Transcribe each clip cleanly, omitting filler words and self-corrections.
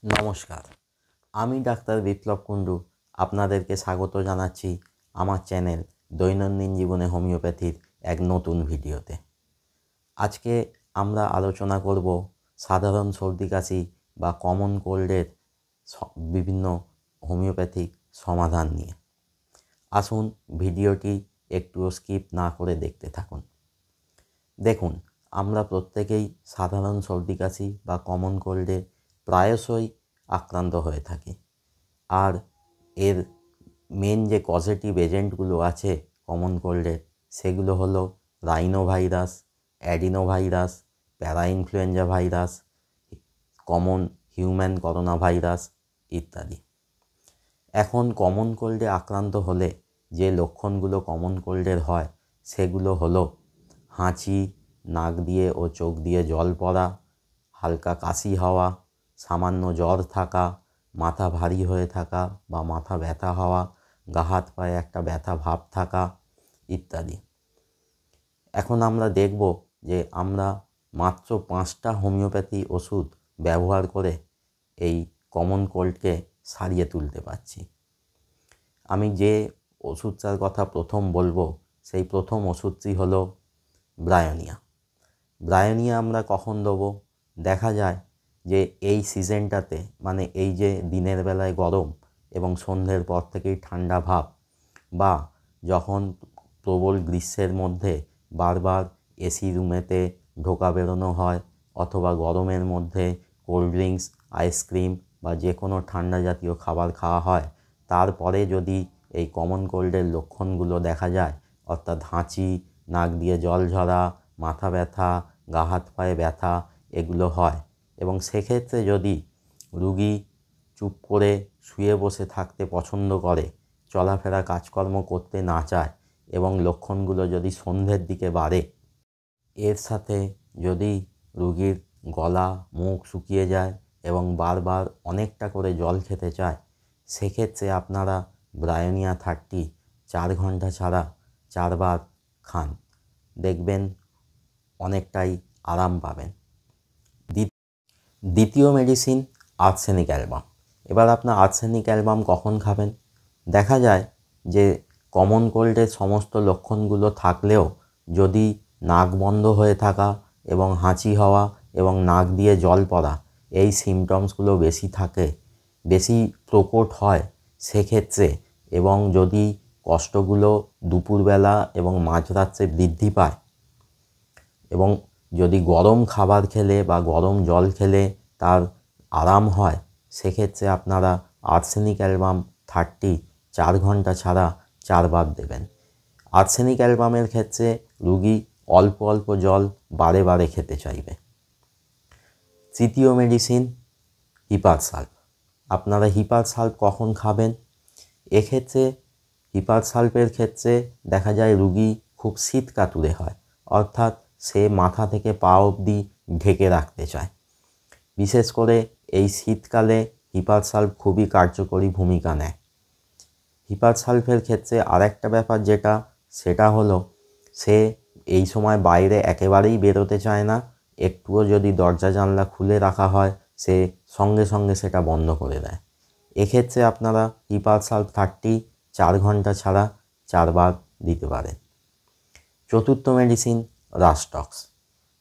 নমস্কার, আমি ডাক্তার বিপ্লব কুণ্ডু আপনাদেরকে স্বাগত জানাচ্ছি আমার চ্যানেল দৈনন্দিন জীবনে হোমিওপ্যাথির এক নতুন ভিডিওতে। আজকে আমরা আলোচনা করব সাধারণ সর্দি কাশি বা কমন কোল্ডের বিভিন্ন হোমিওপ্যাথিক সমাধান নিয়ে। আসুন ভিডিওটি একটুও স্কিপ না করে দেখতে থাকুন। দেখুন, আমরা প্রত্যেকেই সাধারণ সর্দি কাশি বা কমন কোল্ডে প্রায়শই আক্রান্ত হয়ে থাকি। আর এর মেন যে কজেটিভ এজেন্টগুলো আছে কমন কোল্ডের, সেগুলো হলো rhinovirus, adenovirus, parainfluenza virus, common human corona virus ইত্যাদি। এখন কমন কোল্ডে আক্রান্ত হলে যে লক্ষণগুলো কমন কোল্ডের হয় সেগুলো হলো হাঁচি, নাক দিয়ে ও চোখ দিয়ে জল পড়া, হালকা কাশি হওয়া, সামান্য জ্বর থাকা, মাথা ভারী হয়ে থাকা বা মাথা ব্যথা হওয়া, গা হাত পায়ে একটা ব্যথা ভাব থাকা ইত্যাদি। এখন আমরা দেখব যে আমরা মাত্র 5টা হোমিওপ্যাথি ওষুধ ব্যবহার করে এই কমন কোল্ডকে সারিয়ে তুলতে পারছি। আমি যে ওষুধটার কথা প্রথম বলবো সেই প্রথম ওষুধটি হলো ব্রায়োনিয়া। ব্রায়োনিয়া আমরা কখন দেবো? দেখা যায় যে এই সিজনটাতে, মানে এই যে দিনের বেলায় গরম এবং সন্ধ্যের পর থেকেই ঠান্ডা ভাব, বা যখন প্রবল গ্রীষ্মের মধ্যে বারবার এসি রুমেতে ঢোকা বেরোনো হয়, অথবা গরমের মধ্যে কোল্ড ড্রিঙ্কস, আইসক্রিম বা যে কোনো ঠান্ডা জাতীয় খাবার খাওয়া হয়, তারপরে যদি এই কমন কোল্ডের লক্ষণগুলো দেখা যায়, অর্থাৎ হাঁচি, নাক দিয়ে জল ঝরা, মাথা ব্যথা, গা হাত পায়ে ব্যথা এগুলো হয়, এবং সেক্ষেত্রে যদি রুগী চুপ করে শুয়ে বসে থাকতে পছন্দ করে, চলাফেরা কাজকর্ম করতে না চায়, এবং লক্ষণগুলো যদি সন্ধ্যের দিকে বাড়ে, এর সাথে যদি রুগীর গলা মুখ শুকিয়ে যায় এবং বারবার অনেকটা করে জল খেতে চায়, সেক্ষেত্রে আপনারা ব্রায়োনিয়া 30 4 ঘন্টা ছাড়া 4 বার খান, দেখবেন অনেকটাই আরাম পাবেন। দ্বিতীয় মেডিসিন আর্সেনিক অ্যালবাম। এবার আপনার আর্সেনিক অ্যালবাম কখন খাবেন? দেখা যায় যে কমন কোল্ডের সমস্ত লক্ষণগুলো থাকলেও যদি নাক বন্ধ হয়ে থাকা এবং হাঁচি হওয়া এবং নাক দিয়ে জল পড়া এই সিমটমসগুলো বেশি থাকে, বেশি প্রকট হয়, সেক্ষেত্রে, এবং যদি কষ্টগুলো দুপুরবেলা এবং মাঝরাত্রে বৃদ্ধি পায়, এবং যদি গরম খাবার খেলে বা গরম জল খেলে তার আরাম হয়, সেক্ষেত্রে আপনারা আর্সেনিক অ্যালবাম 30 4 ঘন্টা ছাড়া 4 বার দেবেন। আর্সেনিক অ্যালবামের ক্ষেত্রে রুগী অল্প অল্প জল বারে বারে খেতে চাইবে। তৃতীয় মেডিসিন হিপার সাল্ফ। আপনারা হিপার সাল্ফ কখন খাবেন? এক্ষেত্রে হিপার সাল্ফের ক্ষেত্রে দেখা যায় রুগী খুব শীত কাতুরে হয়, অর্থাৎ সে মাথা থেকে পা অবধি ঢেকে রাখতে চায়। বিশেষ করে এই শীতকালে হিপার সাল্ফ খুবই কার্যকরী ভূমিকা নেয়। হিপার সাল্ফের ক্ষেত্রে আরেকটা ব্যাপার সেটা হলো সে এই সময় বাইরে একেবারেই বেরোতে চায় না, একটুও যদি দরজা জানলা খুলে রাখা হয় সে সঙ্গে সঙ্গে সেটা বন্ধ করে দেয়। এক্ষেত্রে আপনারা হিপার সাল্ফ 30 4 ঘন্টা ছাড়া 4 বার দিতে পারেন। চতুর্থ মেডিসিন রাস্টক্স।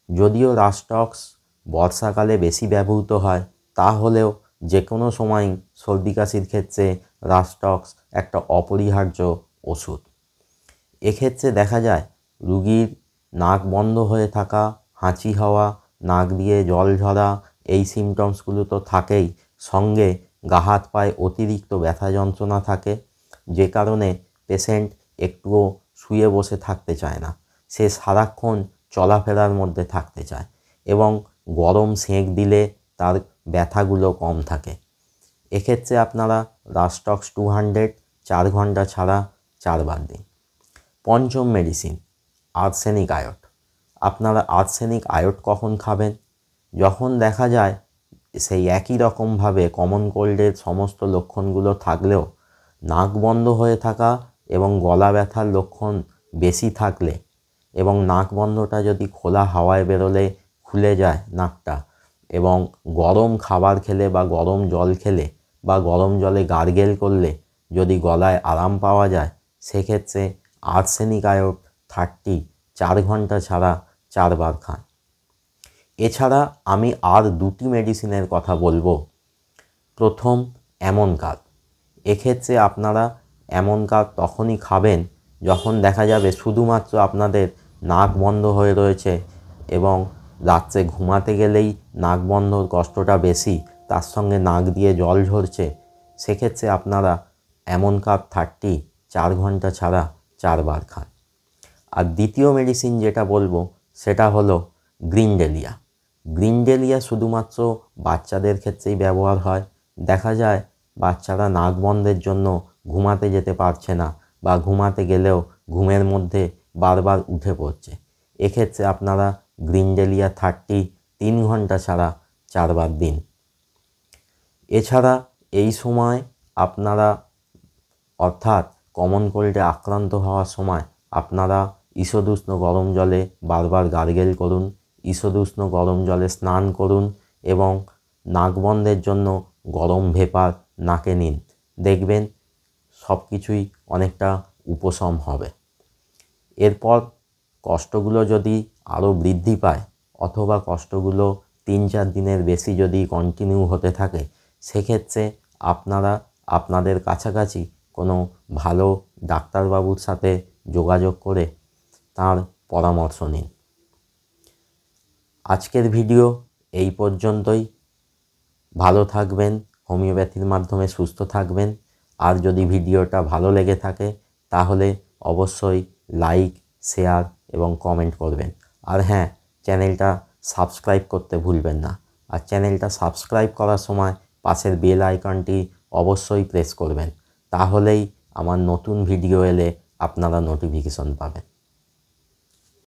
যদিও রাস্টক্স বর্ষাকালে বেশি ব্যবহৃত হয়, তাহলেও যে কোনো সময় সর্দি কাশির ক্ষেত্রে রাস্টক্স একটা অপরিহার্য ওষুধ। এক্ষেত্রে দেখা যায় রুগীর নাক বন্ধ হয়ে থাকা, হাঁচি হওয়া, নাক দিয়ে জল ঝরা এই সিমটমসগুলো তো থাকেই, সঙ্গে গা হাত পায়ে অতিরিক্ত ব্যথা যন্ত্রণা থাকে, যে কারণে পেশেন্ট একটুও শুয়ে বসে থাকতে চায় না, সে সারাক্ষণ চলাফেরার মধ্যে থাকতে চায়, এবং গরম সেঁক দিলে তার ব্যথাগুলো কম থাকে। এক্ষেত্রে আপনারা রাস্টক্স 200 4 ঘন্টা ছাড়া 4 বার দিন। পঞ্চম মেডিসিন আর্সেনিক আয়োড। আপনারা আর্সেনিক আয়োড কখন খাবেন? যখন দেখা যায় সেই একই রকমভাবে কমন কোল্ডের সমস্ত লক্ষণগুলো থাকলেও নাক বন্ধ হয়ে থাকা এবং গলা ব্যথার লক্ষণ বেশি থাকলে, এবং নাক বন্ধটা যদি খোলা হাওয়ায় বেরোলে খুলে যায় নাকটা, এবং গরম খাবার খেলে বা গরম জল খেলে বা গরম জলে গার্গেল করলে যদি গলায় আরাম পাওয়া যায়, সেক্ষেত্রে আর্সেনিক আয়োড 30 4 ঘন্টা ছাড়া 4 বার খান। এছাড়া আমি আর 2টি মেডিসিনের কথা বলবো। প্রথম, অ্যামনকার্ড। এক্ষেত্রে আপনারা অ্যামনকার্ড তখনই খাবেন যখন দেখা যাবে শুধুমাত্র আপনাদের নাক বন্ধ হয়ে রয়েছে এবং রাত্রে ঘুমাতে গেলেই নাক বন্ধর কষ্টটা বেশি, তার সঙ্গে নাক দিয়ে জল ঝরছে। সেক্ষেত্রে আপনারা অ্যামনকার্ড 30 4 ঘন্টা ছাড়া 4 বার খান। আর দ্বিতীয় মেডিসিন যেটা বলবো সেটা হলো গ্রিনডেলিয়া। গ্রিনডেলিয়া শুধুমাত্র বাচ্চাদের ক্ষেত্রেই ব্যবহার হয়। দেখা যায় বাচ্চারা নাক বন্ধের জন্য ঘুমাতে যেতে পারছে না বা ঘুমাতে গেলেও ঘুমের মধ্যে বারবার উঠে পড়ছে। এক্ষেত্রে আপনারা গ্রিনডেলিয়া 30 3 ঘন্টা ছাড়া 4 বার দিন। এছাড়া এই সময় আপনারা অর্থাৎ কমন কোল্ডে আক্রান্ত হওয়ার সময় আপনারা ঈষদুষ্ণ গরম জলে বারবার গার্গেল করুন, ঈষদুষ্ণ গরম জলে স্নান করুন এবং নাক বন্ধের জন্য গরম ভেপার নাকে নিন। দেখবেন সব কিছুই অনেকটা উপশম হবে। এরপর কষ্টগুলো যদি আরও বৃদ্ধি পায় অথবা কষ্টগুলো 3-4 দিনের বেশি যদি কন্টিনিউ হতে থাকে, সেক্ষেত্রে আপনারা আপনাদের কাছাকাছি কোনো ভালো ডাক্তারবাবুর সাথে যোগাযোগ করে তার পরামর্শ নিন। আজকের ভিডিও এই পর্যন্তই। ভালো থাকবেন, হোমিওপ্যাথির মাধ্যমে সুস্থ থাকবেন। আর যদি ভিডিওটা ভালো লেগে থাকে তাহলে অবশ্যই লাইক, শেয়ার এবং কমেন্ট করবেন। আর হ্যাঁ, চ্যানেলটা সাবস্ক্রাইব করতে ভুলবেন না। আর চ্যানেলটা সাবস্ক্রাইব করার সময় পাশের বেল আইকনটি অবশ্যই প্রেস করবেন, তাহলেই আমার নতুন ভিডিও এলে আপনারা নোটিফিকেশন পাবেন।